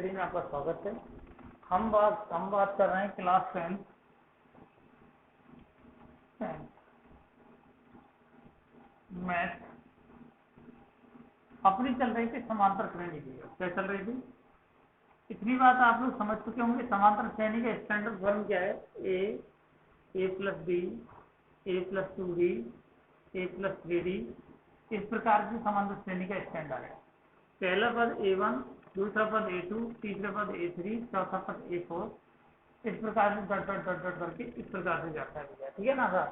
3 में आपका स्वागत है। हम बात कर रहे हैं क्लास 10 मैथ। अपनी चल रही थी समांतर श्रेणी की। क्या चल रही थी? इतनी बात आप लोग समझ चुके होंगे। समांतर श्रेणी का स्टैंडर्ड फॉर्म क्या है? ए प्लस बी, ए प्लस 2डी, ए प्लस 3डी। इस प्रकार की समांतर श्रेणी का स्टैंडर्ड है। पहला पद A1, दूसरा पद A2, तीसरा पद A3, चौथा पद A4। इस प्रकार से डट डट डट डट करके इस प्रकार से जाता है। ठीक है ना सर?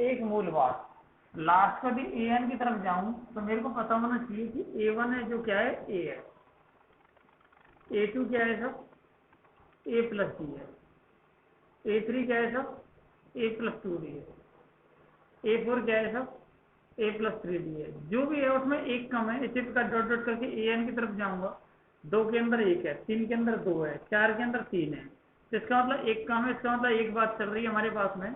एक मूल बात, लास्ट कभी an की तरफ जाऊं तो मेरे को पता होना चाहिए कि A1 है जो क्या है? A है। A2 क्या है सब? A प्लस B है। A3 क्या है सब? A प्लस 2D है। A4 क्या है सब? A प्लस 3D है। जो भी है उसमें एक कम है। इसी प्रकार डॉट डॉट करके an की तरफ जाऊंगा। 2 के अंदर 1 है, 3 के अंदर 2 है, 4 के अंदर 3 है। इसका मतलब एक कम है। इसका मतलब एक बात चल रही है हमारे पास में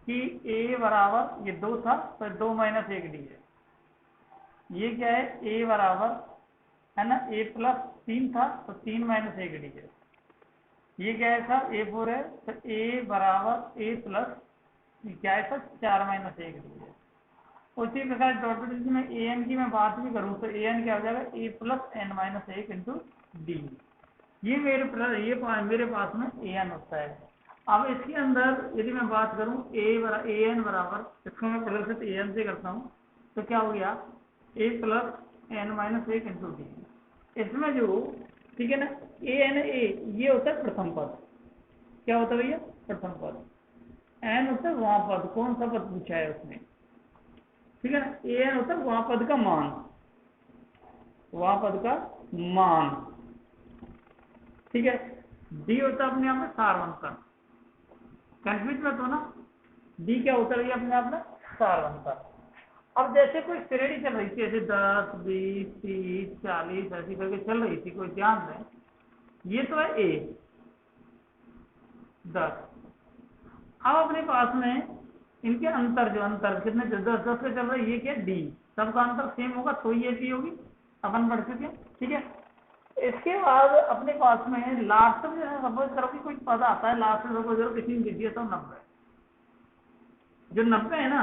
कि a बराबर, ये 2 था तो 2 माइनस 1d है। ये क्या है? a बराबर है ना, a प्लस 3 था तो 3 माइनस 1d है। ये क्या है सर? A4 है तो a बराबर a प्लस क्या है सर? 4 माइनस 1d है। उसी प्रकार डॉट डॉट में an की मैं बात भी करूं तो an क्या हो जाएगा? a plus n minus 1 into D. ये मेरे पास में an होता है। अब इसके अंदर यदि मैं बात करूं an बराबर, इसको मैं प्रदर्शित an से करता हूं तो क्या हो गया? a plus n minus 1 into D. इसमें जो, ठीक है ना, an a ये होता है प्रथम पद। क्या होता है भैया? प्रथम पद। n होता है वहां पद। कौन सा पद पूछा है उसने? ठीक है ना? an होता है वहां पद का मान, वहां पद का मान। ठीक है। d होता है अपने आप में सारवंतर। कंफ्यूज मत हो ना। d क्या होता है अपने आप में? सारवंतर। अब जैसे कोई श्रेणी चल रही थी, जैसे 10, 20, 30, 40 ऐसी करके चल रही थी, कोई ध्यान दें। ये तो है a 10। अब अपने पास में इनके अंतर, जो अंतर कितने 10 से चल रहा है, ये क्या? d। सबका अंतर सेम होगा तो ये p होगी। अपन बढ़ चुके हैं। ठीक है। इसके बाद अपने पास में लास्ट में सपोज करो कि कोई पद आता है, लास्ट में सपोज करो किसी ने दे दिया था 90। जो 90 है ना,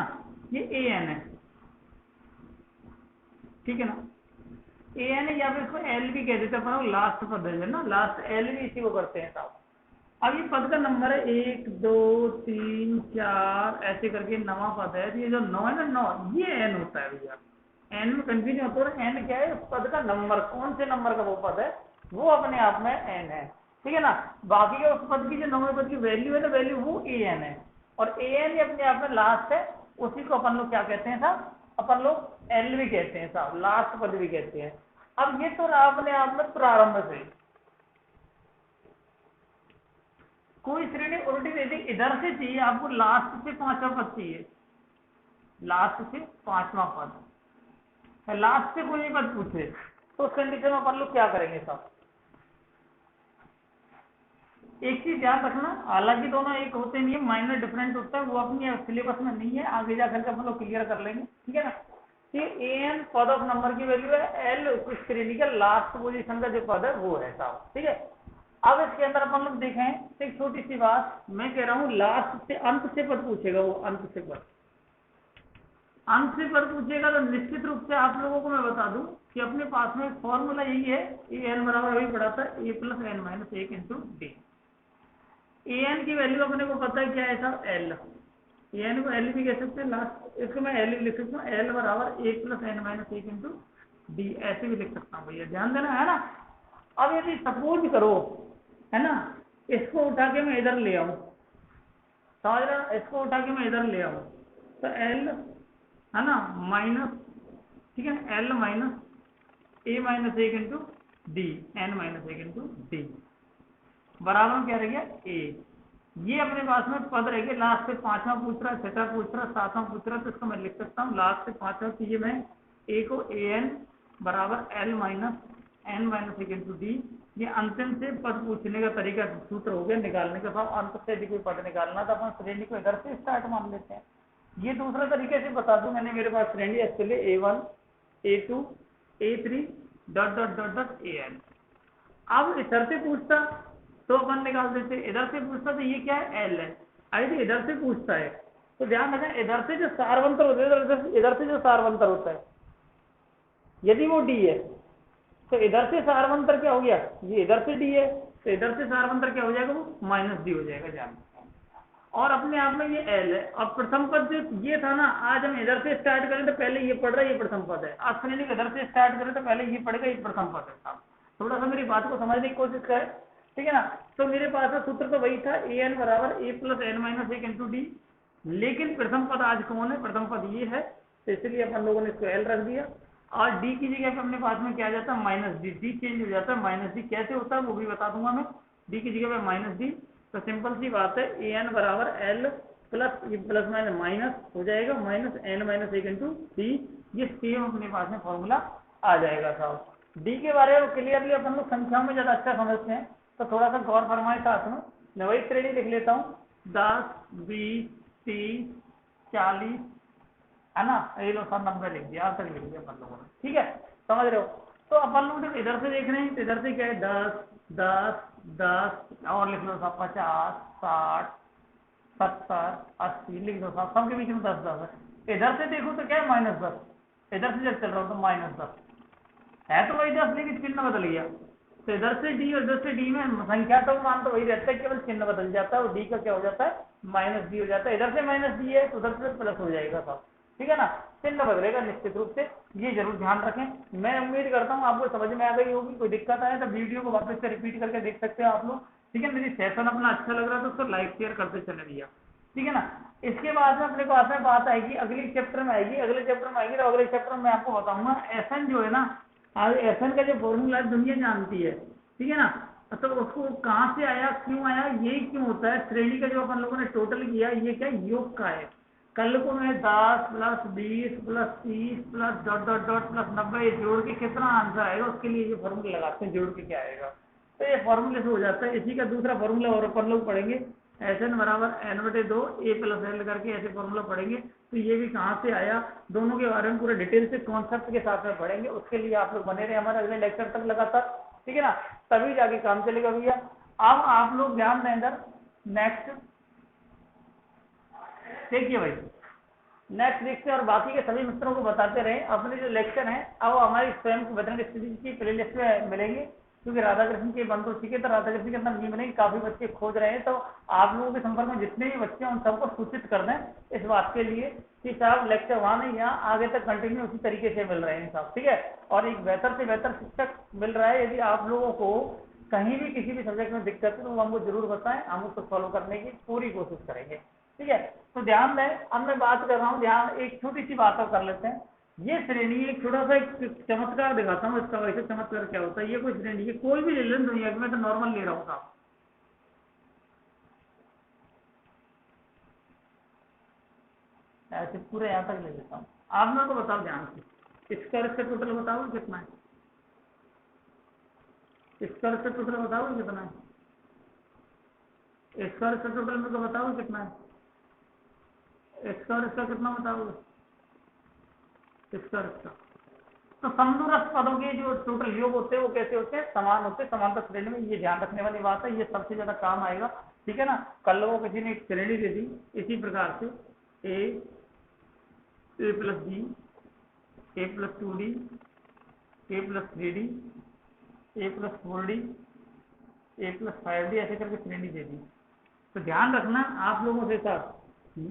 ये an है। ठीक है ना? an है, या फिर इसको l भी कह देते हैं। लास्ट पद है ना, लास्ट l भी इसी को करते हैं साहब। अब ये पद का नंबर है 1, 2, 3, 4 ऐसे करके 9वां पद है। तो ये जो 9 है ना, 9 ये n होता है भैया। n में कंफ्यूजन होता है। n क्या है? उस पद का नंबर, कौन से नंबर का वो पद है, वो अपने आप में n है। ठीक है ना? बाकी का उस पद की जो 9वें पद की वैल्यू है ना, वैल्यू वो an है। और an ही अपने आप में लास्ट है। उसी को अपन लोग क्या कहते हैं साहब? अपन लोग l भी कहते हैं साहब, लास्ट पद भी कहते हैं। अब ये तो अपने आप में प्रारंभ से कोई श्रेणी उल्टी दे दी, इधर से चाहिए आपको, लास्ट से 5वां पद चाहिए। लास्ट से 5वां पद, लास्ट से कोई पद पूछे तो उस कंडीशन में अपन लोग क्या करेंगे साहब? एक चीज ध्यान रखना, हालांकि दोनों एक होते नहीं है, माइनर डिफरेंट होता है, वो अपनी सिलेबस में नहीं है, आगे जाकर के अपन लोग क्लियर कर लेंगे। ठीक है ना? ये an पद ऑफ नंबर की वैल्यू है, l उस श्रेणी का लास्ट पोजीशन का जो पद है वो है साहब। ठीक है। अब इसके अंदर अपन लोग देखें एक छोटी सी बात, मैं कह रहा हूं लास्ट से अंत से पद पूछेगा, वो अंत से पद, अंत से पद पूछेगा तो निश्चित रूप से आप लोगों को मैं बता दूं कि अपने पास में फॉर्मूला यही है, an बराबर वही पड़ा था, a plus n minus 1 into D. an की वैल्यू अपने को पता है क्या है साहब? l। an को l भी कह सकते हैं, लास्ट इसको मैं l भी लिख सकता हूँ, l बराबर 1 plus n minus 1 into D, ऐसे भी लिख सकता हूँ भैया, ध्यान देना है ना। अब यदि सपोज करो, है ना, इसको उठा के मैं इधर ले आऊं, समझ रहा? इसको उठा के मैं इधर ले आऊं तो l है ना माइनस, ठीक है, l minus a minus 1 into D, n minus 1 into D बराबर क्या रह गया? a। ये अपने पास में पद रह गया, लास्ट से 5वां पूछ रहा है, 6वां पूछ रहा है, 7वां पूछ रहा है, तो इसको मैं लिख सकता हूँ लास्ट से 5वां, तो ये मैं a को an बराबर l minus n minus 1 into D. ये अंतिम से पद पूछने का तरीका, सूत्र हो गया निकालने का। साहब अंत से यदि कोई पद निकालना तो अपन श्रेणी को इधर से स्टार्ट मान लेते हैं। ये दूसरा तरीके से बता दूं मैंने, मेरे पास श्रेणी actually a1, a2, a3 dot dot dot dot an। अब इधर से पूछता तो अपन निकाल देते, इधर से पूछता तो ये क्या है, एल है। अभी इधर से पूछता है तो ध्यान रखना, इधर से जो सारवंतर होता है, इधर से जो सारवंतर होता है यदि वो डी है तो इधर से सारवंतर क्या हो गया, ये इधर से डी है तो इधर से सारवंतर क्या हो जाएगा, वो माइनस डी हो जाएगा ध्यान। और अपने आप में ये एल है। अब प्रथम पद जो ये था ना, आज हम इधर से स्टार्ट करें तो पहले ये पढ़ रहा है, ये प्रथम पद है। आज श्रेणी को इधर से स्टार्ट करें तो पहले ये पढ़ेगा, ये प्रथम पद है साहब। थोड़ा सा मेरी बात को समझने की कोशिश करें, ठीक है ना। तो मेरे पास में सूत्र तो वही था, ए एन बराबर ए प्लस एन माइनस एक इंटू डी, लेकिन प्रथम पद आज कौन है, प्रथम पद ये है, तो इसलिए अपन लोगों ने इसको एल रख दिया। और डी की जगह पे अपने पास में क्या आ जाता है, माइनस डी। डी चेंज हो जाता है माइनस डी, कैसे होता है वो भी बता दूंगा मैं। डी की जगह पे माइनस डी, तो सिंपल सी बात है, ए एन बराबर एल प्लस ये प्लस माइनस माइनस हो जाएगा, माइनस एन माइनस एक इंटू डी। ये सेम अपने पास में फॉर्मूला आ जाएगा साहब। डी के बारे में क्लियरली अपन लोग संख्याओं में ज्यादा अच्छा समझते हैं, तो थोड़ा सा गौर फरमाए साथ में। मैं वही श्रेणी लिख लेता हूँ, 10 20 30 40 है ना, ये लो सर 90 लिख दिया, तक लिख दिया अपन लोगों ने, ठीक है, समझ रहे हो। तो अपन लोग जब इधर से देख रहे हैं तो इधर से क्या है, 10 10 10 और लिख लो सब, 50 60 70 80 लिख दो साहब, सबके बीच में 10 10 है। इधर से देखो तो क्या है, -10, इधर से जब चल रहा हो तो -10 है, तो वही 10 लेकिन चिन्ह बदल गया। तो इधर से डी और इधर से डी में संख्या तो मान तो वही रहता है, केवल चिन्ह बदल जाता है, और डी का क्या हो जाता है, माइनस डी हो जाता है। इधर से माइनस डी है तो उधर से प्लस हो जाएगा साहब, ठीक है ना, चिन्ह बदलेगा निश्चित रूप से, ये जरूर ध्यान रखें। मैं उम्मीद करता हूँ आपको समझ में आ गई होगी। कोई दिक्कत आए तो वीडियो को वापस से रिपीट करके देख सकते हो आप लोग, ठीक है। मेरी सेशन अपना अच्छा लग रहा है तो उसको लाइक शेयर करते चले भैया, ठीक है ना। इसके बाद में अपने पास में बात आएगी, अगले चैप्टर में आएगी, अगले चैप्टर में आएगी तो अगले चैप्टर में मैं आपको बताऊंगा एसन जो है ना, एसन का जो फॉर्मूला दुनिया जानती है, ठीक है ना। तो उसको कहाँ से आया, क्यों आया, यही क्यों होता है, श्रेणी का जो अपन लोगों ने टोटल किया ये क्या योग का है। कल को मैं 10 plus 20 plus 30 plus dot dot dot plus 90 जोड़ के कितना आंसर आएगा, उसके लिए ये फॉर्मूला लगाते हैं, जोड़ के क्या आएगा। तो ये फॉर्मूले से हो जाता है। इसी का दूसरा फॉर्मूला और अपन लोग पढ़ेंगे, एस एन बराबर n/2 ए प्लस एल करके ऐसे फॉर्मूला पढ़ेंगे। तो ये भी कहाँ से आया, दोनों के बारे में पूरे डिटेल से कॉन्सेप्ट के साथ में पढ़ेंगे। उसके लिए आप लोग बने रहे हमारे अगले लेक्चर तक लगातार, ठीक है ना, तभी जाके काम चलेगा भैया। अब आप लोग ध्यान दें इधर, नेक्स्ट देखिए भाई, नेक्स्ट देखते और बाकी के सभी मित्रों को बताते रहे। अपने जो लेक्चर हैं अब हमारी स्वयं की बजरंग स्थिति की प्लेलिस्ट में मिलेंगे, क्योंकि राधा कृष्ण के बंद हो चुके, तो राधा कृष्ण के अंदर नहीं मिलेंगे, काफी बच्चे खोज रहे हैं। तो आप लोगों के संपर्क में जितने भी बच्चे हैं उन सबको सूचित कर दें इस बात के लिए कि साहब लेक्चर वहाँ नहीं, यहाँ आगे तक कंटिन्यू उसी तरीके से मिल रहे हैं साहब, ठीक है। और एक बेहतर से बेहतर शिक्षक मिल रहा है। यदि आप लोगों को कहीं भी किसी भी सब्जेक्ट में दिक्कत है तो वो हमको जरूर बताएं, हम उसको फॉलो करने की पूरी कोशिश करेंगे, ठीक है। तो ध्यान दें, अब मैं बात कर रहा हूँ, ध्यान एक छोटी सी बात और कर लेते हैं। ये श्रेणी एक छोटा सा एक चमत्कार दिखाता हूँ इसका, वैसे चमत्कार क्या होता है। ये कोई श्रेणी है, कोई भी ले लें दुनिया की, मैं तो नॉर्मल ले रहा हूँ साहब, ऐसे पूरे यहाँ तक ले लेता हूँ। आप लोगों को बताओ ध्यान से, इसका टोटल बताओ कितना है, इसका टोटल बताओ कितना है, इसका टोटल मेरे को बताओ कितना है, इसका कितना बताओगे, इसका तो समदूरस्थ पदों के जो टोटल योग होते हैं वो कैसे होते हैं, समान होते हैं, समांतर श्रेणी में। ये ध्यान रखने वाली बात है, ये सबसे ज्यादा काम आएगा, ठीक है ना। कल लोगों किसी ने एक श्रेणी दे दी इसी प्रकार से, ए प्लस बी, ए प्लस 2d, ए प्लस 3d, ए प्लस 4d, ए प्लस 5d, ऐसे करके श्रेणी दे दी। तो ध्यान रखना आप लोगों के साथ,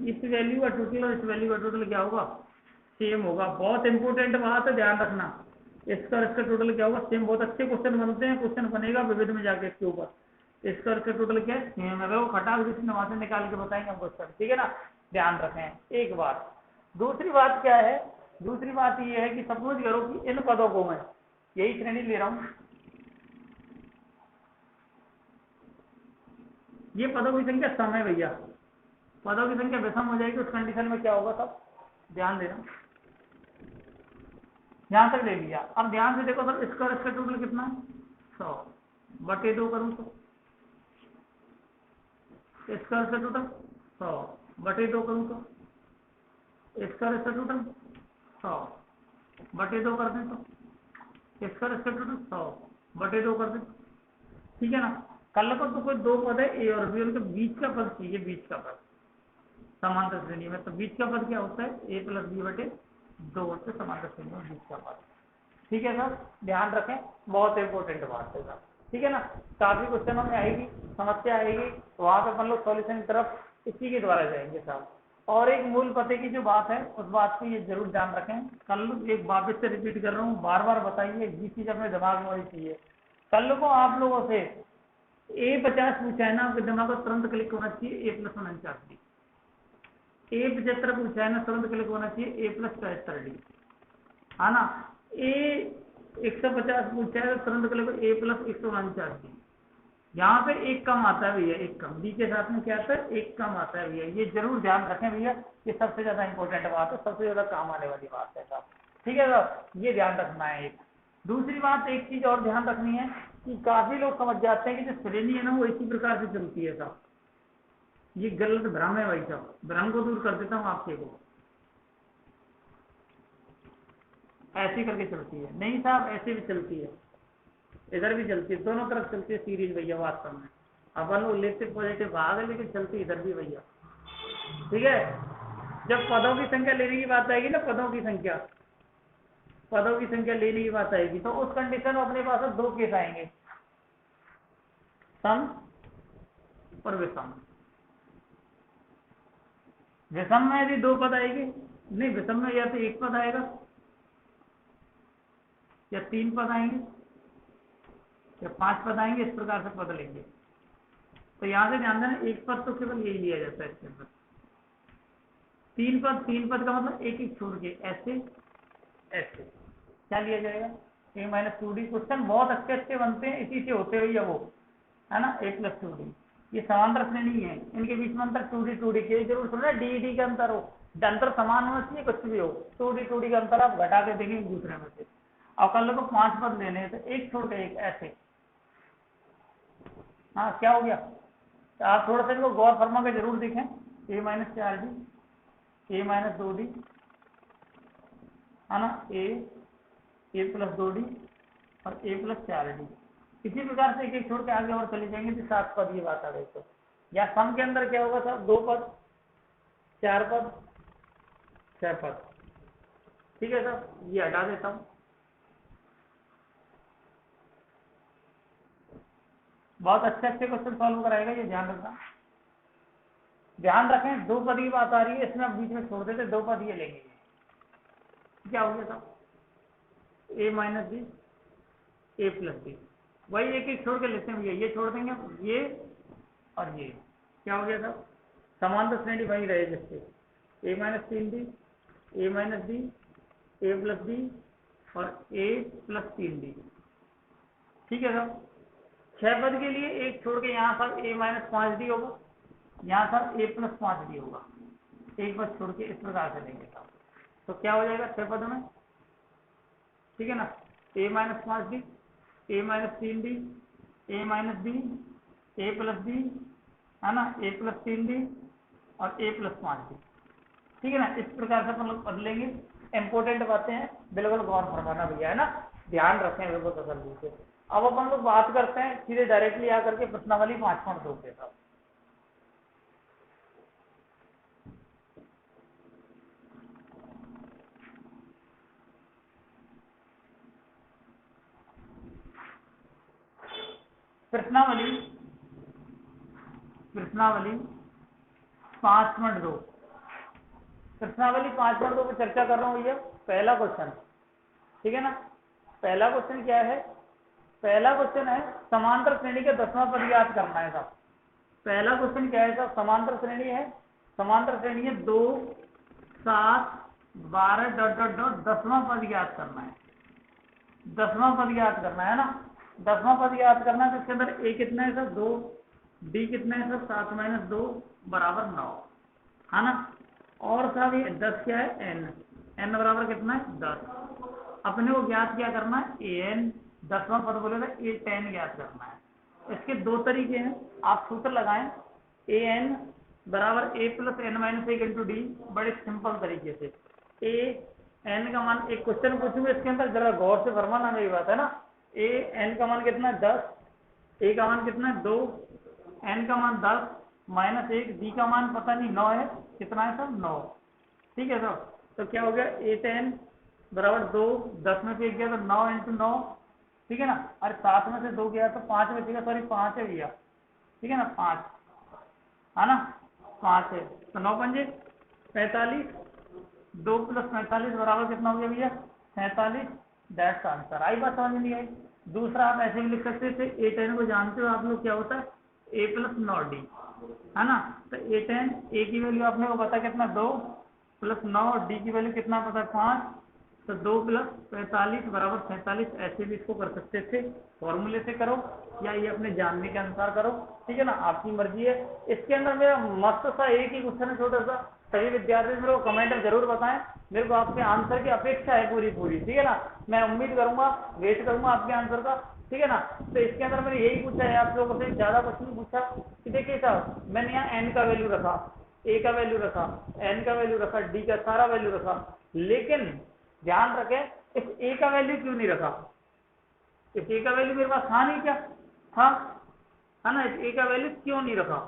इस वैल्यू का टोटल और इस वैल्यू का टोटल क्या होगा, सेम होगा। बहुत इंपॉर्टेंट बात है, ध्यान रखना। इसका टोटल क्या होगा, सेम। बहुत अच्छे क्वेश्चन बनते हैं, क्वेश्चन बनेगा विविध में जाके इसके ऊपर। इसका टोटल क्या है, सेम है। वो खटाक जिसने वहां से निकाल के बताएंगे हम क्वेश्चन, ठीक है ना, ध्यान रखें एक बात। दूसरी बात क्या है, दूसरी बात ये है कि सपोज करो कि इन पदों को मैं यही श्रेणी ले रहा हूं, ये पदों की संख्या सम है भैया, पदों की संख्या विषम हो जाएगी, उस कंडीशन में क्या होगा सब ध्यान देना। यहां तक ले लिया, अब ध्यान से देखो सर, इसका टोटल कितना है, 100/2 करूं तो इसका टोटल 100/2 करूं तो इसका टोटल 100/2 कर दें तो इसका टोटल 100/2 कर दें, ठीक है ना। कल को तो कोई दो पद है ए और बी, उनके बीच का पद चाहिए, बीच का पद समांतर श्रेणी में। तो बीच का पद क्या होता है, ए प्लस बी बटे दो होते समांतर श्रेणी में बीच का पद। ठीक है सर, ध्यान रखें, बहुत इंपॉर्टेंट बात है सर। ठीक है ना, काफी क्वेश्चनों में आएगी, समस्या आएगी, वहां पे अपन लोग सॉल्यूशन की तरफ इसी के द्वारा जाएंगे साहब। और एक मूल पते की जो बात है उस बात को ये जरूर ध्यान रखें। कल एक वापस से रिपीट कर रहा हूँ, बार बार बताइए, ये चीज अपने दिमाग में होनी चाहिए। कल को आप लोगों से A50 पूछा है ना, आपके दिमाग को तुरंत क्लिक होना चाहिए A+49D। A75 पूछा है ना, तुरंत क्लिक होना चाहिए A+73D, है ना। A150 पूछा है तो तुरंत क्लिक A+149D। यहाँ पे एक कम आता है भैया, एक कम बी के साथ में क्या आता है, एक कम आता है भैया, ये जरूर ध्यान रखें भैया, ये सबसे ज्यादा इंपॉर्टेंट बात है, सबसे ज्यादा काम आने वाली बात है साहब। ठीक है साहब, ये ध्यान रखना है। एक दूसरी बात, एक चीज और ध्यान रखनी है कि काफी लोग समझ जाते हैं कि जो श्रेणी है ना वो इसी प्रकार से चलती है साहब। ये गलत भ्रम है भाई साहब, भ्रम को दूर कर देता हूँ आपके को। ऐसी करके चलती है नहीं साहब, ऐसे भी चलती है, इधर भी चलती है, दोनों तरफ चलती है सीरीज भैया वास्तव में। अपन लोग लेते पॉजिटिव भाग है, लेकिन चलती इधर भी भैया। ठीक है, जब पदों की संख्या लेने की बात आएगी ना, पदों की संख्या, पदों की संख्या लेने की बात आएगी, तो उस कंडीशन में अपने पास दो केस आएंगे, सम और विषम। विषम में यदि दो पद आएंगे, नहीं विषम में या तो एक पद आएगा या तीन पद आएंगे या पांच पद आएंगे, इस प्रकार से पद लेंगे। तो यहां से ध्यान देना, एक पद तो केवल यही लिया जाता है इसके अंदर। तीन पद, तीन पद का मतलब एक एक छोड़ के ऐसे ऐसे क्या लिया जाएगा, A-2D। क्वेश्चन बहुत अच्छे अच्छे बनते हैं इसी से होते हुए, वो है ना A+2D। ये समांतर श्रेणी है, इनके बीच में अंतर 2D के जरूर सुना, डी का अंतर हो, अंतर समान होना चाहिए, कुछ भी हो, 2D का अंतर आप घटा के देंगे एक दूसरे में से। और कल को पांच पद लेने हैं तो एक छोड़ के एक ऐसे, हाँ क्या हो गया। तो आप थोड़ा सा इनको गौर फरमा के जरूर देखें, A-4D, A-2D, है ना, A+2D और A+4D। इसी प्रकार से एक एक छोड़ के आगे और चले जाएंगे तो 7 पद ये बात आ गई। तो या सम के अंदर क्या होगा सर, 2 पद, 4 पद, 6 पद। ठीक है सर, ये हटा देता हूं। बहुत अच्छे अच्छे क्वेश्चन सॉल्व कराएगा, ये ध्यान रखना। ध्यान रखें, 2 पद की बात आ रही है, इसमें आप बीच में छोड़ देते, 2 पद ये लेंगे। क्या हो गया साहब, A-B, A+B, वही एक एक छोड़ के लेते हैं भैया, ये छोड़ देंगे, ये और ये क्या हो गया साहब, समांतर श्रेणी वही रहे जिससे A-3D, A-B, A+B और A+3D। ठीक है साहब, 6 पद के लिए एक छोड़ के यहाँ पर A-5D होगा, यहाँ पर A+5D होगा, एक पद छोड़ के इस प्रकार से देंगे साहब। तो क्या हो जाएगा 6 पद में, ठीक है ना, A-5D, A-3D, A-B, A+B, है ना, A+3D और A+5D। ठीक है ना, इस प्रकार से अपन लोग बदलेंगे। इंपॉर्टेंट बातें हैं, बिल्कुल गौर फरमाना भैया, है ना, ध्यान रखें बिल्कुल तसल्ली से। अब अपन लोग बात करते हैं सीधे डायरेक्टली आकर के प्रश्नावली 5.2 के साथ। प्रश्नावली 5.2, प्रश्नावली 5.2 पर चर्चा कर रहा हूँ भैया। पहला क्वेश्चन, ठीक है ना, पहला क्वेश्चन क्या है, पहला क्वेश्चन है समांतर श्रेणी का 10वां पद याद करना है साहब। पहला क्वेश्चन क्या है साहब, समांतर श्रेणी है, समांतर श्रेणी है 2, 7, 12 डॉट डॉट डॉट 10वां पद याद करना है, 10वां पद याद करना है ना, 10वां पद याद करना है। तो इसके अंदर A कितना है सर, 2, D कितना है सर, 7 - 2 बराबर 9, है ना। और साहब ये 10 क्या है, n बराबर कितना है 10। अपने को ज्ञात क्या करना है, an 10वां पद बोले तो A10 ज्ञात करना है। इसके दो तरीके हैं, आप सूत्र लगाएं, an बराबर A+n-1 इंटू डी, बड़े सिंपल तरीके से। an का मान, एक क्वेश्चन पूछूंगा इसके अंदर, जरा गौर से फरमाना मेरी बात, है ना। an का मान कितना है 10, ए का मान कितना है 2, एन का मान 10 माइनस 1, डी का मान पता नहीं 9 है, कितना है सर 9। ठीक है सर, तो क्या हो गया 8n बराबर 2, 10 में से 1 गया तो 9 इंटू 9, ठीक है ना। अरे 7 में से 2 गया तो 5 बचेगा, सॉरी 5 है भैया, ठीक है ना 5 है ना, 5 है तो 9 पंजे 45, 2 + 45 बराबर कितना हो गया भैया 47, दैट्स आंसर। आई बात समझ नहीं आई। दूसरा आप ऐसे भी लिख सकते थे, 8n को जानते हो आप लोग क्या होता है a + 9d, है ना। तो 8n a की वैल्यू आपने को पता कितना 2 + 9, डी की वैल्यू कितना पता है 5, तो 2 + 45 बराबर 47। ऐसे भी इसको कर सकते थे, फॉर्मूले से करो या ये अपने जानने के अनुसार करो, ठीक है ना, आपकी मर्जी है। इसके अंदर मेरा मस्त सा एक ही क्वेश्चन है छोटा सा, सभी विद्यार्थी मेरे को कमेंट में जरूर बताएं, मेरे को आपके आंसर की अपेक्षा है पूरी पूरी, ठीक है ना। मैं उम्मीद करूंगा, वेट करूंगा आपके आंसर का, ठीक है ना। तो इसके अंदर मैंने यही पूछा है आप लोगों से, ज्यादा कुछ नहीं पूछा कि देखिए साहब मैंने यहाँ एन का वैल्यू रखा, ए का वैल्यू रखा, एन का वैल्यू रखा, डी का सारा वैल्यू रखा, लेकिन ध्यान रखें इस ए का वैल्यू क्यों नहीं रखा। इस ए का वैल्यू मेरे पास था नहीं क्या, था, है ना। इस ए का वैल्यू क्यों नहीं रखा,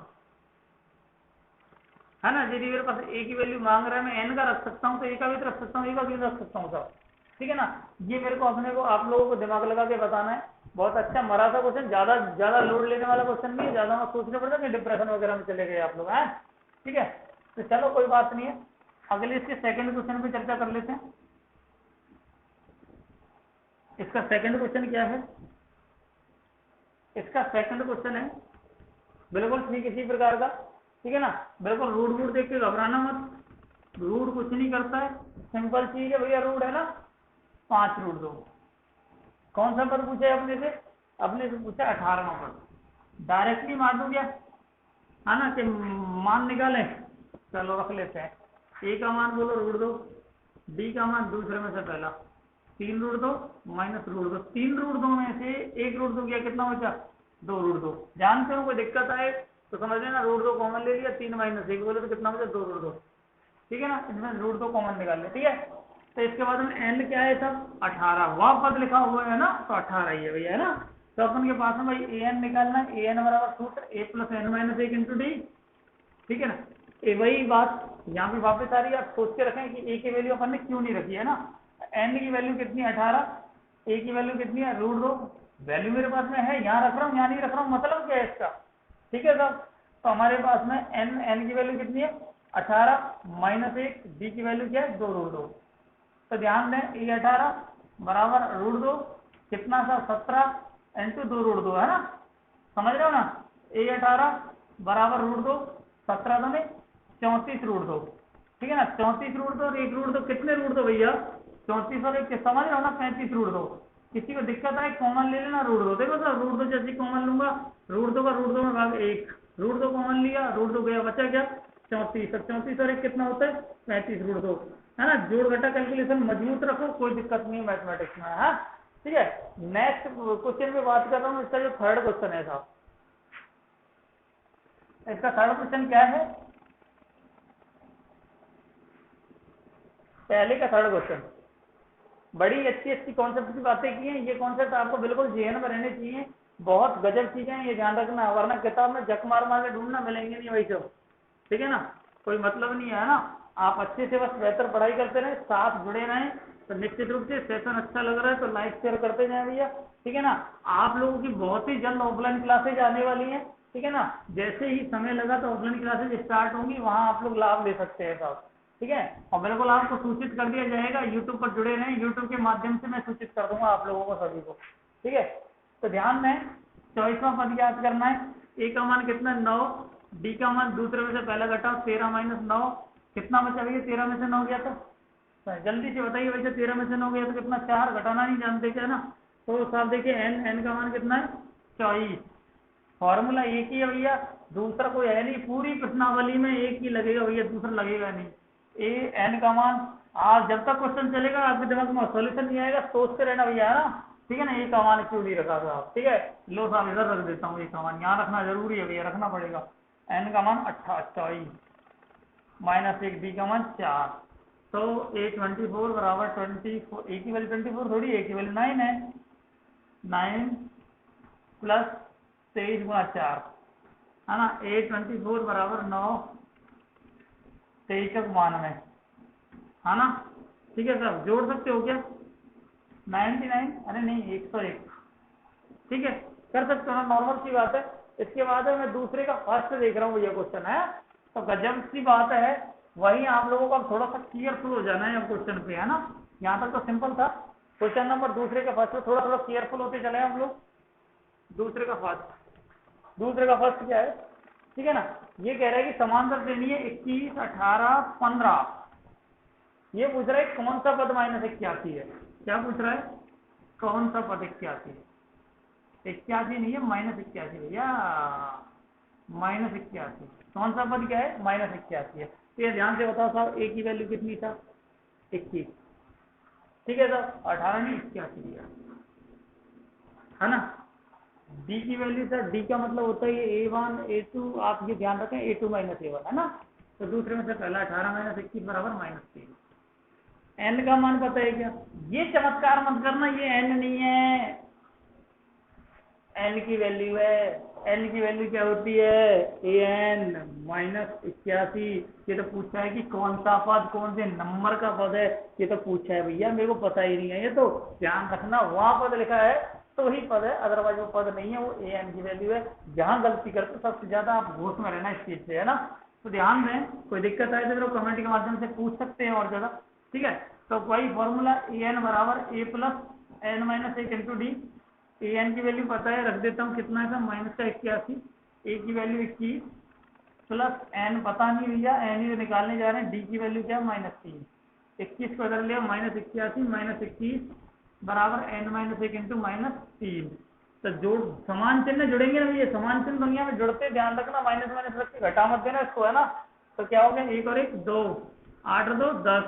है ना। यदि मेरे पास ए की वैल्यू मांग रहा है, मैं एन का रख सकता हूँ तो ए का भी रख सकता हूँ, ए का क्यों रख सकता हूँ सब, ठीक है ना। ये मेरे को अपने को आप लोगों को दिमाग लगा के बताना है। बहुत अच्छा मरा था क्वेश्चन, ज्यादा ज्यादा लोड लेने वाला क्वेश्चन नहीं है, ज्यादा मत सोचने पड़ता कि डिप्रेशन वगैरह में चले गए आप लोग, हैं, ठीक है। तो चलो कोई बात नहीं है, अगले इसके सेकंड क्वेश्चन पे चर्चा कर लेते हैं। इसका सेकंड क्वेश्चन क्या है, इसका सेकंड क्वेश्चन है बिल्कुल ठीक इसी प्रकार का, ठीक है ना। बिल्कुल रूट वूट देख के घबराना मत, रूट कुछ नहीं करता है, सिंपल चीज है भैया, रूट है ना 5 रूट 2। कौन सा पद पूछा है अपने से, अपने से पूछा 18वां पद। डायरेक्टली मार दूं क्या, है ना, कि मान निकालें, चलो रख लेते हैं। ए का मान बोलो रूट 2, डी का मान दूसरे में से पहला 3 रूट 2 माइनस रूट 2, 3 रूट 2 में से 1 रूट 2 गया, कितना बचा 2 रूट 2। जानते हो कोई दिक्कत आए तो समझ लेना, रूट 2 कॉमन ले लिया, 3 माइनस 1 बोले तो कितना बचा 2 रूट 2, ठीक है ना। इसमें रूट 2 कॉमन निकाल लिया, ठीक है। तो इसके बाद में एन क्या है सब 18, वह पद लिखा हुआ है ना, तो 18 ही है भैया, है ना। तो अपन के पास में भाई ए एन निकालना है, ए एन बराबर सूत्र a + n - 1 इंटू डी, ठीक है ना। ए वही बात यहाँ पे वापस आ रही है, आप सोच के रखें कि ए की वैल्यू अपन ने क्यों नहीं रखी है ना। एन की वैल्यू कितनी है 18, ए की वैल्यू कितनी है रूट 2, वैल्यू मेरे पास में है, यहाँ रख रहा हूँ यहाँ नहीं रख रहा हूँ, मतलब क्या है इसका, ठीक है साहब। तो हमारे पास में एन की वैल्यू कितनी है 18 माइनस 1, डी की वैल्यू क्या है 2 रूट 2। तो ध्यान दें ए 18 बराबर रूट 2 कितना सा 17 इंटू 2 रूट 2, है ना, समझ रहे हो ना। ए 18 बराबर रूट 2, 17 2 में 34 रूट 2, ठीक है ना। 34 रूट 2 और 1 रूट 2, कितने रूट 2 भैया 34 और 1 समझ रहे हो ना, 35 रूट 2। किसी को दिक्कत आए कॉमन ले लेना रूट 2, देखो सर रूट 2 जैसे कॉमन लूंगा, रूट 2 का रूट 2 में भाग 1, रूट 2 कॉमन लिया, रूट 2 गया, बचा क्या 34, अब 34 और 1 कितना होता है 35 रूट 2, है ना। जोड़ घटा कैलकुलेशन मजबूत रखो, कोई दिक्कत नहीं है मैथमेटिक्स में, है, ठीक है। नेक्स्ट क्वेश्चन पे बात कर रहा हूँ, इसका जो थर्ड क्वेश्चन है साहब, इसका थर्ड क्वेश्चन क्या है, पहले का थर्ड क्वेश्चन। बड़ी अच्छी अच्छी कॉन्सेप्ट की बातें की हैं, ये कॉन्सेप्ट आपको बिल्कुल जेहन में रहने चाहिए, बहुत गजब चीजें हैं, ये ध्यान रखना, वरना किताब में जक मार मार के ढूंढना मिलेंगे नहीं वही सब, ठीक है ना, कोई मतलब नहीं है ना। आप अच्छे से बस बेहतर पढ़ाई करते रहे, साथ जुड़े रहें, तो निश्चित रूप से सेशन अच्छा लग रहा है तो लाइक शेयर करते जाए भैया, ठीक है ना। आप लोगों की बहुत ही जल्द ऑफलाइन क्लासेज आने वाली हैं, ठीक है ना। जैसे ही समय लगा तो ऑफलाइन क्लासेज स्टार्ट होंगी, वहां आप लोग लाभ ले सकते हैं साहब, ठीक है। और बिल्कुल आपको सूचित कर दिया जाएगा, यूट्यूब पर जुड़े रहें, यूट्यूब के माध्यम से मैं सूचित कर दूंगा आप लोगों को सभी को, ठीक है। तो ध्यान में 24वां पद याद करना है, ए का मान कितना 9, डी का मान दूसरे में से पहला घटाओ 13 माइनस 9, कितना बचा भैया 13 में से 9 गया था, जल्दी से बताइए वैसे 13 में से 9 गया तो कितना, 4 घटाना नहीं जानते क्या ना। तो साहब देखिए एन का मान कितना है 24, फॉर्मूला एक ही है भैया, दूसरा कोई है नहीं, पूरी प्रश्नावली में एक ही लगेगा भैया, दूसरा लगेगा नहीं। ए एन का मान, आज जब तक क्वेश्चन चलेगा आपके दिमाग में सॉल्यूशन नहीं आएगा, सोचते रहना भैया, है ना, ठीक है ना। ए का मान क्यों नहीं रखा था आप, ठीक है, लो साहब इधर रख देता हूँ, ए का मान यहाँ रखना जरूरी है भैया, रखना पड़ेगा। एन का मान 24 माइनस 1, डी का मान 4, तो ए 24 बराबर 24, ए की वैल्यू 24 थोड़ी, ए की वैल्यू 9 है, 9 प्लस 23 गुणा 4 है ना, 824 बराबर 9, 23 92 है ना। ठीक है सर, जोड़ सकते हो क्या 99, अरे नहीं 101, ठीक है कर सकते हो ना, नॉर्मल सी बात है। इसके बाद है मैं दूसरे का फर्स्ट देख रहा हूँ भैया क्वेश्चन है, तो गजब सी बात है, वही आप लोगों को अब थोड़ा सा केयरफुल हो जाना है क्वेश्चन पे, है ना। यहाँ तक तो सिंपल था, क्वेश्चन नंबर दूसरे का फर्स्ट थोड़ा थोड़ा केयरफुल होते चले हम लोग। दूसरे का फर्स्ट क्या है, ठीक है ना, ये कह रहा है कि समांतर श्रेणी है 21, 18, 15। ये पूछ रहा है कौन सा पद -81 है, क्या पूछ रहा है, कौन सा पद 81 है, 81 नहीं है -81 भैया, -81 कौन सा पद क्या है, -81 है। तो ये ध्यान से बताओ साहब, ए की वैल्यू कितनी था 21, ठीक है सर, 18 नहीं 81 दिया है ना। डी की वैल्यू सर, डी का मतलब होता है ये A1 A2, आप ये ध्यान रखें A2 माइनस A1 है ना। तो दूसरे में से पहला 18 माइनस 21 बराबर -3। एन का मान पता है क्या, ये चमत्कार मत करना, ये एन नहीं है, एन की वैल्यू है, एन की वैल्यू क्या होती है an -81। ये तो पूछा है कि कौन सा पद कौन से नंबर का पद है, ये तो पूछा है भैया, मेरे को पता ही नहीं है, ये तो ध्यान रखना वहां पद लिखा है तो ही पद है, अदरवाइज वो पद नहीं है, वो an की वैल्यू है। जहां गलती करते सबसे ज्यादा आप होश में रहना इस चीज से, है ना। तो ध्यान दें, कोई दिक्कत आए तो कमेंट के माध्यम से पूछ सकते हैं और ज्यादा, ठीक है। तो वही फॉर्मूला an बराबर a plus n minus 1 into D. an की वैल्यू पता है, रख देता हूँ कितना है -81, a की वैल्यू 21 प्लस n पता नहीं भैया, n ही निकालने जा रहे हैं, d की वैल्यू क्या है -3, 21 को बदल लिया -81 -21 बराबर n-1 इंटू -3। तो जोड़ समान चिन्ह जुड़ेंगे ना, ये समान चिन्ह दुनिया में जुड़ते, ध्यान रखना, माइनस माइनस रख के घटा मत देना इसको, है ना। तो क्या हो गया, 1 और 1 2, 8 और 2 10,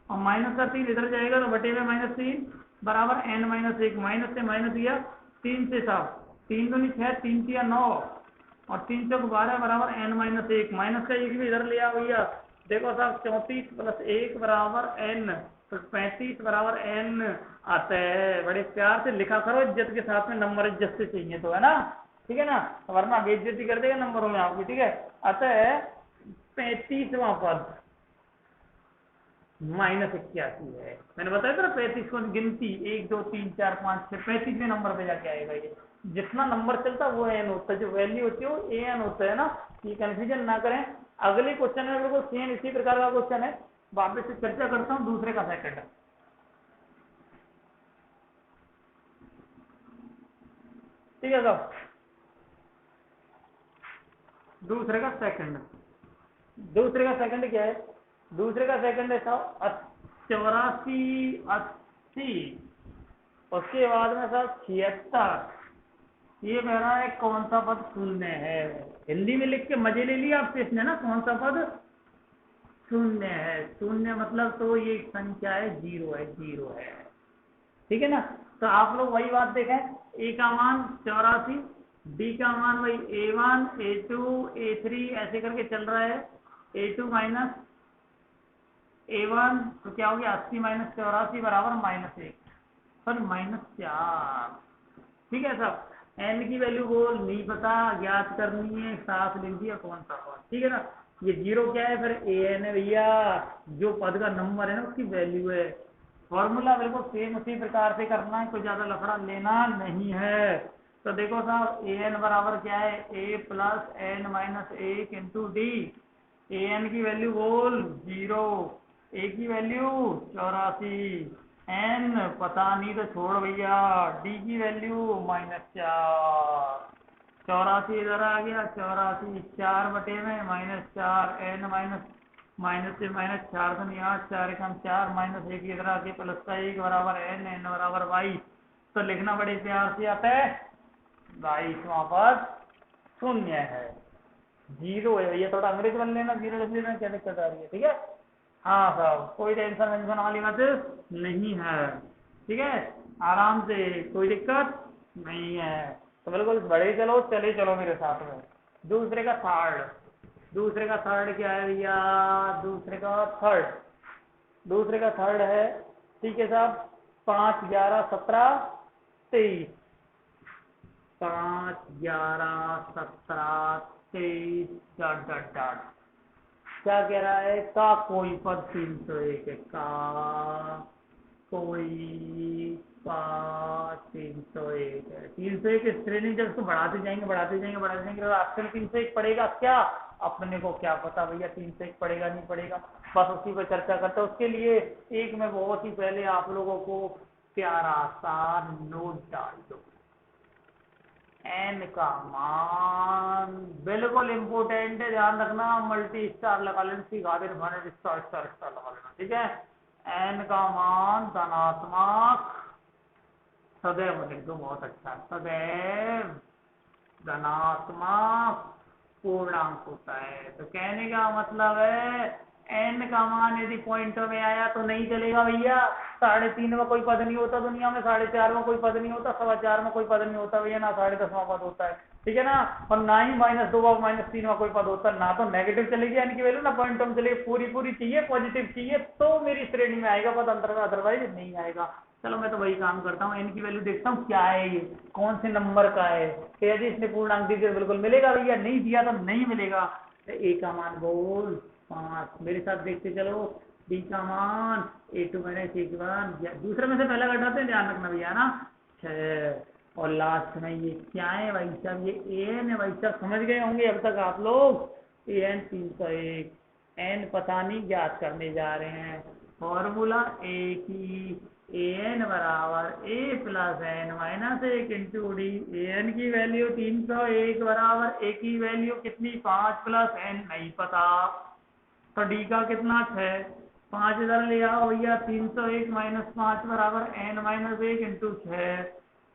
और माइनस का 3 इधर जाएगा तो बटे में -3 बराबर n-1, माइनस से माइनस गया 3 से 7, 3 दूनी 6, 3 तिया 9 और 3 चौक 12 बराबर n-1, माइनस का 1 भी इधर लिया भैया, देखो साहब 34 प्लस 1 बराबर n, तो 35 बराबर n आता है। बड़े प्यार से लिखा करो, इज्जत के साथ में, नंबर इज्जत से चाहिए तो, है ना, ठीक है ना, वरना बेइज्जती कर देगा नंबरों में आपकी, ठीक है। अतः 35वां पद -81 है, मैंने बताया था 35 को गिनती 1 2 3 4 5 6, 35वें नंबर पे जाके आएगा ये, जितना नंबर चलता वो एन होता है, जो वैल्यू होती है वो ए एन होता है ना, ये कंफ्यूजन ना करें। अगले क्वेश्चन में बिल्कुल सेम इसी प्रकार का क्वेश्चन है, वापस से चर्चा करता हूँ दूसरे का सेकंड, ठीक है साहब। दूसरे का सेकंड क्या है, दूसरे का सेकंड है साहब 84 80, उसके बाद में साहब 76। ये कह रहा है कौन सा पद शून्य है, हिंदी में लिख के मजे ले लिया आपसे इसने ना, कौन सा पद शून्य है, शून्य मतलब तो ये संख्या है, जीरो है, जीरो है, ठीक है ना। तो आप लोग वही बात देखें, ए का मान 84, डी का मान वही A1 A2 A3 ऐसे करके चल रहा है, A2 माइनस A1, तो क्या हो गया 80 माइनस 84 बराबर -1, सॉरी -4, ठीक है साहब। एन की वैल्यू बोल नहीं पता, ज्ञात करनी है, साफ लिख दिया कौन सा पद, ठीक है ना। ये जीरो क्या है, फिर ए एन है भैया, जो पद का नंबर है ना उसकी वैल्यू है। फॉर्मूला बिल्कुल सेम उसी प्रकार से करना है, कोई ज्यादा लफड़ा लेना नहीं है। तो देखो साहब ए एन बराबर क्या है, ए plus n-1 into d. A n की वैल्यू बोल 0, ए की वैल्यू 84, एन पता नहीं तो छोड़ भैया, डी की वैल्यू -4, 84 इधर आ गया, 84 4 बटे में -4, एन माइनस से -4 तो नहीं, 8 4 कम 4 -1 इधर आके प्लस का 1 बराबर एन, एन बराबर 22। तो लिखना बड़े प्यार से आता है 22वां पद शून्य है, जीरो है भैया, थोड़ा अंग्रेज बन लेना, जीरो लिख लेना, क्या दिक्कत आ रही है, ठीक है। हाँ साहब, कोई टेंशन वेंशन वाली बात नहीं है, ठीक है, आराम से, कोई दिक्कत नहीं है। तो बिल्कुल बड़े चलो, चले चलो मेरे साथ में। दूसरे का थर्ड क्या है भैया, दूसरे का थर्ड है, ठीक है साहब, 5 11 17 23, 5, 11, 17, 23 डॉट डॉट डॉट। क्या कह रहा है? का कोई पद 301 है, का कोई पद 301 है। 301 की श्रेणी जब इसको बढ़ाते जाएंगे बढ़ाते जाएंगे बढ़ाते जाएंगे तो आखिर में 301 पड़ेगा क्या? अपने को क्या पता भैया 301 पड़ेगा नहीं पड़ेगा, बस उसी पर चर्चा करते हैं। उसके लिए एक मैं बहुत ही पहले आप लोगों को प्यारा सा नोट डाल दो। एन का मान बिल्कुल इंपोर्टेंट है, ध्यान रखना, मल्टी स्टार लगा लेना, सीखा दे स्टार स्टार स्टार लगा लेना, ठीक है। एन का मान धनात्मक सदैव लिख दो, बहुत अच्छा, सदैव धनात्मक पूर्णांक होता है। तो कहने का मतलब है एन का मान यदि पॉइंटों में आया तो नहीं चलेगा भैया। 3.5 में कोई पद नहीं होता दुनिया में, 4.5 में कोई पद नहीं होता, 4.25 में कोई पद नहीं होता भैया, ना 10.5 में पद होता है, ठीक है ना। और ना ही -2 व -3 में कोई पद होता है, ना तो नेगेटिव चलेगी एन की वैल्यू, ना पॉइंटों में चलेगी, पूरी पूरी चाहिए, पॉजिटिव चाहिए तो मेरी श्रेणी में आएगा पद, अदरवाइज नहीं आएगा। चलो मैं तो वही काम करता हूँ, एन की वैल्यू देखता हूँ क्या है, ये कौन से नंबर का है, कि यदि इसने पूर्णांक दी तो बिल्कुल मिलेगा भैया, नहीं दिया तो नहीं मिलेगा। तो ए का मान बोल 5, मेरे साथ देखते चलो। बी का मान A2 - A1, दूसरे में से पहला घटाते हैं, ध्यान रखना भैया ना, 6। और लास्ट में ये क्या है भाई साहब? ये एन है भाई साहब, समझ गए होंगे अब तक आप लोग। एन 301, एन पता नहीं ज्ञात करने जा रहे हैं। फॉर्मूला ए की एन बराबर a plus n minus 1 into d. N की वैल्यू 301 बराबर ए की वैल्यू कितनी? 5 प्लस एन नहीं पता, तो डी का कितना? 6। 5 इधर ले आओ भैया, 301 माइनस 5 बराबर एन माइनस 1 इंटू 6।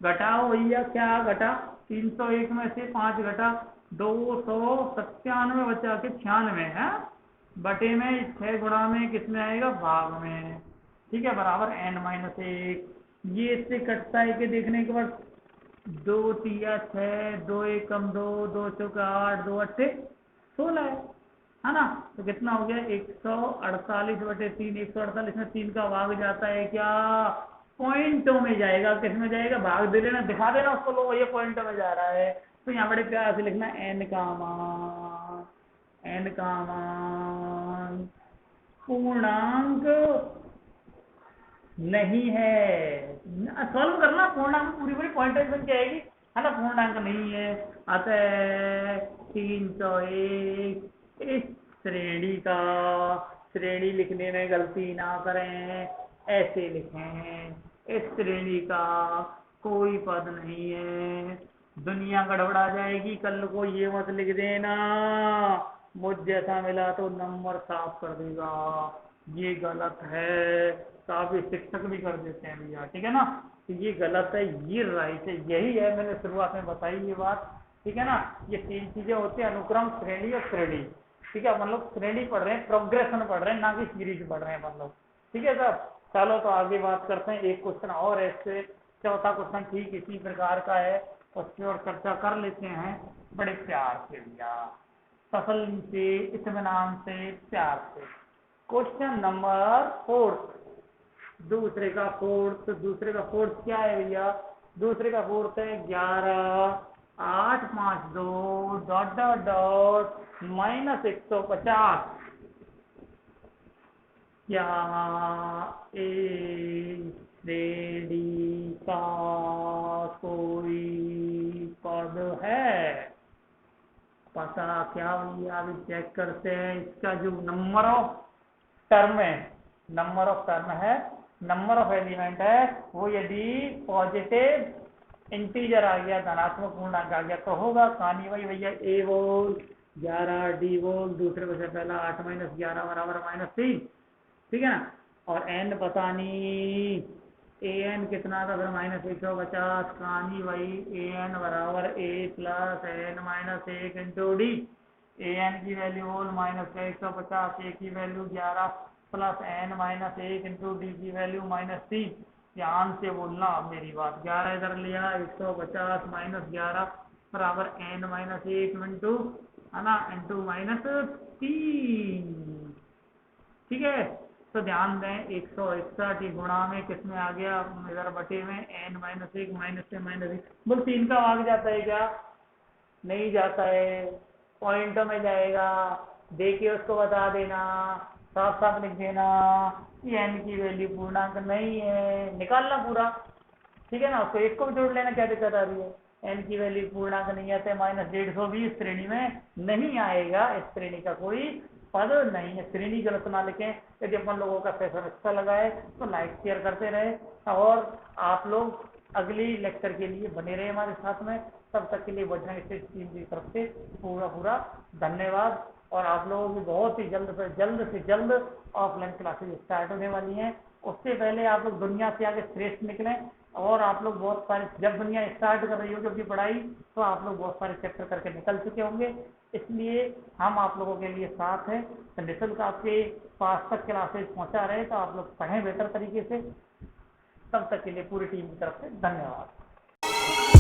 घटाओ भैया, क्या घटा? 301 में से 5 घटा, 297 बचा के 96 है, बटे में 6 गुणा में कितने आएगा? भाग में, ठीक है, बराबर एन माइनस 1। ये इससे कटता है कि देखने के बाद 2 तिया 6, 2 1 कम 2, 2 चौका 8, 2 8 16 है ना। तो कितना हो गया? 148 बटे 3। 148 में 3 का भाग जाता है क्या? पॉइंटों में जाएगा। किस में जाएगा? भाग दे देना, दिखा देना उसको, लो ये पॉइंटों में जा रहा है। तो यहाँ बड़े प्यार से लिखना एन का मान, एन का मान पूर्णांक नहीं है। सॉल्व करना, पूर्णांक पूरी पूरी पॉइंटेशन क्या आएगी, है ना, पूर्णांक नहीं है। अतः 301 इस श्रेणी का, श्रेणी लिखने में गलती ना करें, ऐसे लिखें, इस श्रेणी का कोई पद नहीं है। दुनिया गड़बड़ा जाएगी कल को, ये मत लिख देना मुझ जैसा मिला तो नंबर साफ कर देगा, ये गलत है। काफी शिक्षक भी कर देते हैं भैया, ठीक है ना। तो ये गलत है, ये राइट है, यही है, मैंने शुरुआत में बताई ये बात, ठीक है ना। ये 3 चीजें होती हैं, अनुक्रम, श्रेणी और श्रेणी, ठीक है। अपन लोग श्रेणी पढ़ रहे हैं, प्रोग्रेशन पढ़ रहे हैं, ना कि सीरीज पढ़ रहे हैं अपन लोग, ठीक है सर। चलो तो आगे बात करते हैं, एक क्वेश्चन और है इससे, चौथा क्वेश्चन ठीक इसी प्रकार का है, उस पर और चर्चा कर लेते हैं बड़े प्यार से भैया, तसल्ली से, इत्मीनान से, प्यार से। क्वेश्चन नंबर 4, दूसरे का फोर्थ क्या है भैया? दूसरे का फोर्थ है 11 8 5 2 डॉट डॉट डॉट -150। क्या ए श्रेणी का कोई पद है? पता क्या भैया? अभी चेक करते हैं। इसका जो नंबर ऑफ टर्म है, नंबर ऑफ टर्म है, नंबर ऑफ एलिमेंट है, वो यदि पॉजिटिव इंटीजर आ गया, धनात्मक पूर्णांक आ गया तो होगा। कहानी वही भैया, ए बोल 11, डी बोल दूसरे को से पहला 8 - 11 बराबर -3, ठीक है ना। और एन पता नहीं, ए एन कितना था? फिर -150। कहानी वही, ए एन बराबर a plus n minus 1 into d. A n की वैल्यू बोल -150, ए की value 11 plus n minus 1 into d की वैल्यू -3। ध्यान से बोलना अब मेरी बात, 11 इधर लिया, 150 - 11 बराबर एन माइनस 1 इंटू, है ना, इंटू -3, ठीक है। तो ध्यान दें 161 गुणा में किस में आ गया, इधर बटे में n माइनस एक माइनस से माइनस एक, बोल 3 का भाग जाता है क्या? नहीं जाता है, पॉइंटों में जाएगा, देखिए उसको बता देना, साफ साफ लिख देना कि n की वैल्यू पूर्णांक नहीं है, निकालना पूरा, ठीक है ना। उसको एक को भी जोड़ लेना, क्या दिक्कत आ रही है? n की वैल्यू पूर्णांक नहीं आते, -150 श्रेणी में नहीं आएगा, इस श्रेणी का कोई पद नहीं है। श्रेणी गलत ना लिखें। यदि अपन लोगों का सेशन अच्छा लगा है तो लाइक शेयर करते रहे, और आप लोग अगली लेक्चर के लिए बने रहे हमारे साथ में। तब तक के लिए बजरंग स्टेट टीम की तरफ से पूरा धन्यवाद। और आप लोगों की बहुत ही जल्द से जल्द ऑफलाइन क्लासेज स्टार्ट होने वाली हैं। उससे पहले आप लोग दुनिया से आगे श्रेष्ठ निकलें, और आप लोग बहुत सारे, जब दुनिया स्टार्ट कर रही होगी अपनी पढ़ाई, तो आप लोग बहुत सारे चैप्टर करके निकल चुके होंगे। इसलिए हम आप लोगों के लिए साथ हैं, निःशुल्क आपके पास तक क्लासेज पहुंचा रहे, तो आप लोग पढ़ें बेहतर तरीके से। तब तक के लिए पूरी टीम की तरफ से धन्यवाद।